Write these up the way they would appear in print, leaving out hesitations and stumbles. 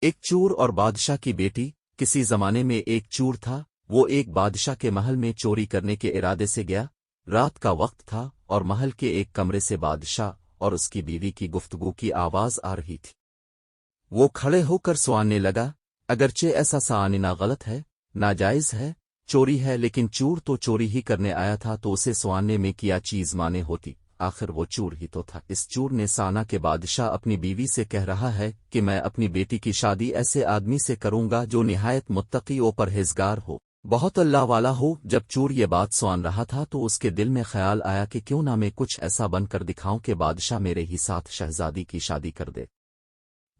ایک چور اور بادشاہ کی بیٹی۔ کسی زمانے میں ایک چور تھا، وہ ایک بادشاہ کے محل میں چوری کرنے کے ارادے سے گیا۔ رات کا وقت تھا اور محل کے ایک کمرے سے بادشاہ اور اس کی بیوی کی گفتگو کی آواز آ رہی تھی۔ وہ کھڑے ہو کر سواننے لگا، اگرچہ ایسا سواننا غلط ہے، ناجائز ہے، چوری ہے، لیکن چور تو چوری ہی کرنے آیا تھا، تو اسے سواننے میں کیا چیز مانے ہوتی، آخر وہ چور ہی تو تھا۔ اس چور نے سانا کہ بادشاہ اپنی بیوی سے کہہ رہا ہے کہ میں اپنی بیٹی کی شادی ایسے آدمی سے کروں گا جو نہایت متقی و پرہیزگار ہو، بہت اللہ والا ہو۔ جب چور یہ بات سوان رہا تھا تو اس کے دل میں خیال آیا کہ کیوں نہ میں کچھ ایسا بن کر دکھاؤں کہ بادشاہ میرے ہی ساتھ شہزادی کی شادی کر دے۔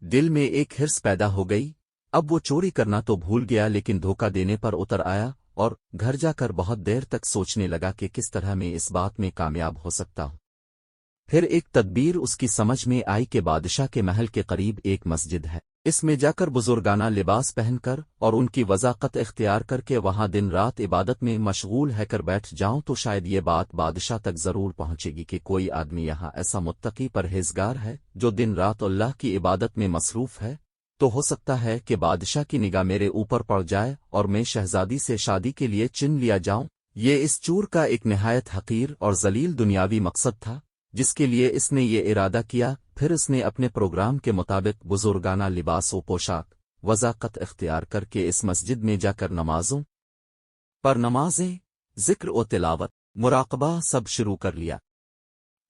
دل میں ایک ہرس پیدا ہو گئی۔ اب وہ چوری کرنا تو بھول گیا، لیکن دھوکہ دینے پر اتر آیا اور گھر جا کر بہت دیر تک سوچنے لگا کہ کس طرح میں اس بات میں کامیاب ہو سکتا ہوں۔ پھر ایک تدبیر اس کی سمجھ میں آئی کہ بادشاہ کے محل کے قریب ایک مسجد ہے، اس میں جا کر بزرگانہ لباس پہن کر اور ان کی وضاقت اختیار کر کے وہاں دن رات عبادت میں مشغول ہے کر بیٹھ جاؤں تو شاید یہ بات بادشاہ تک ضرور پہنچے گی کہ کوئی آدمی یہاں ایسا متقی پرہیزگار ہے جو دن رات اللہ کی عبادت میں مصروف ہے، تو ہو سکتا ہے کہ بادشاہ کی نگاہ میرے اوپر پڑ جائے اور میں شہزادی سے شادی کے لیے چن لیا جاؤں۔ یہ اس چور کا ایک نہایت حقیر اور ذلیل دنیاوی مقصد تھا جس کے لیے اس نے یہ ارادہ کیا۔ پھر اس نے اپنے پروگرام کے مطابق بزرگانہ لباس و پوشاک وضاقت اختیار کر کے اس مسجد میں جا کر نمازوں پر نمازیں، ذکر و تلاوت، مراقبہ سب شروع کر لیا۔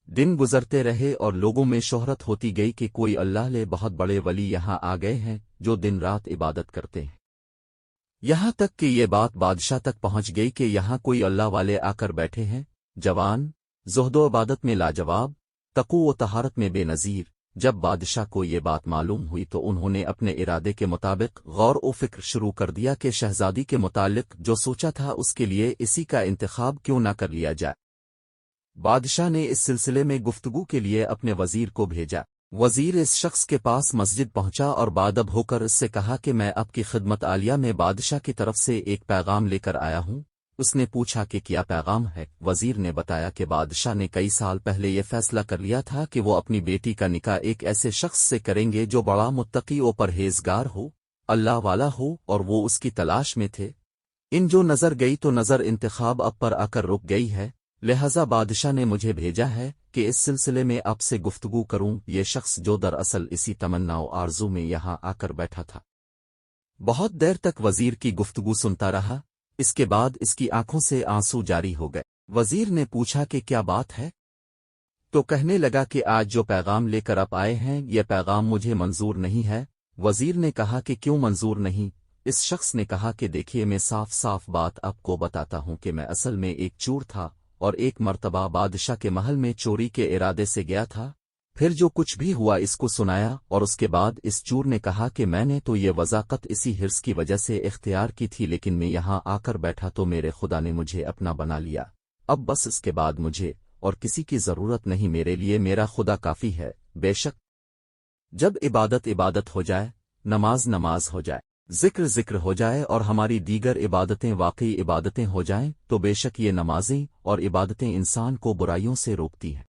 دن گزرتے رہے اور لوگوں میں شہرت ہوتی گئی کہ کوئی اللہ لے بہت بڑے ولی یہاں آ گئے ہیں جو دن رات عبادت کرتے ہیں۔ یہاں تک کہ یہ بات بادشاہ تک پہنچ گئی کہ یہاں کوئی اللہ والے آ کر بیٹھے ہیں، جوان، زہد و عبادت میں لاجواب، تقوی و طہارت میں بے نظیر۔ جب بادشاہ کو یہ بات معلوم ہوئی تو انہوں نے اپنے ارادے کے مطابق غور و فکر شروع کر دیا کہ شہزادی کے متعلق جو سوچا تھا اس کے لیے اسی کا انتخاب کیوں نہ کر لیا جائے۔ بادشاہ نے اس سلسلے میں گفتگو کے لیے اپنے وزیر کو بھیجا۔ وزیر اس شخص کے پاس مسجد پہنچا اور بادب ہو کر اس سے کہا کہ میں آپ کی خدمت عالیہ میں بادشاہ کی طرف سے ایک پیغام لے کر آیا ہوں۔ اس نے پوچھا کہ کیا پیغام ہے؟ وزیر نے بتایا کہ بادشاہ نے کئی سال پہلے یہ فیصلہ کر لیا تھا کہ وہ اپنی بیٹی کا نکاح ایک ایسے شخص سے کریں گے جو بڑا متقی و پرہیزگار ہو، اللہ والا ہو، اور وہ اس کی تلاش میں تھے۔ ان جو نظر گئی تو نظر انتخاب اب پر آ کر رک گئی ہے، لہذا بادشاہ نے مجھے بھیجا ہے کہ اس سلسلے میں آپ سے گفتگو کروں۔ یہ شخص جو دراصل اسی تمنا و آرزو میں یہاں آ کر بیٹھا تھا۔ بہت دیر تک وزیر کی گفتگو سنتا رہا، اس کے بعد اس کی آنکھوں سے آنسو جاری ہو گئے۔ وزیر نے پوچھا کہ کیا بات ہے؟ تو کہنے لگا کہ آج جو پیغام لے کر آپ آئے ہیں یہ پیغام مجھے منظور نہیں ہے۔ وزیر نے کہا کہ کیوں منظور نہیں؟ اس شخص نے کہا کہ دیکھیے میں صاف صاف بات آپ کو بتاتا ہوں کہ میں اصل میں ایک چور تھا اور ایک مرتبہ بادشاہ کے محل میں چوری کے ارادے سے گیا تھا۔ پھر جو کچھ بھی ہوا اس کو سنایا اور اس کے بعد اس چور نے کہا کہ میں نے تو یہ وضاقت اسی حرص کی وجہ سے اختیار کی تھی، لیکن میں یہاں آ کر بیٹھا تو میرے خدا نے مجھے اپنا بنا لیا، اب بس اس کے بعد مجھے اور کسی کی ضرورت نہیں، میرے لیے میرا خدا کافی ہے۔ بے شک جب عبادت ہو جائے، نماز ہو جائے، ذکر ہو جائے اور ہماری دیگر عبادتیں واقعی عبادتیں ہو جائیں تو بے شک یہ نمازیں اور عبادتیں انسان کو برائیوں سے روکتی ہیں۔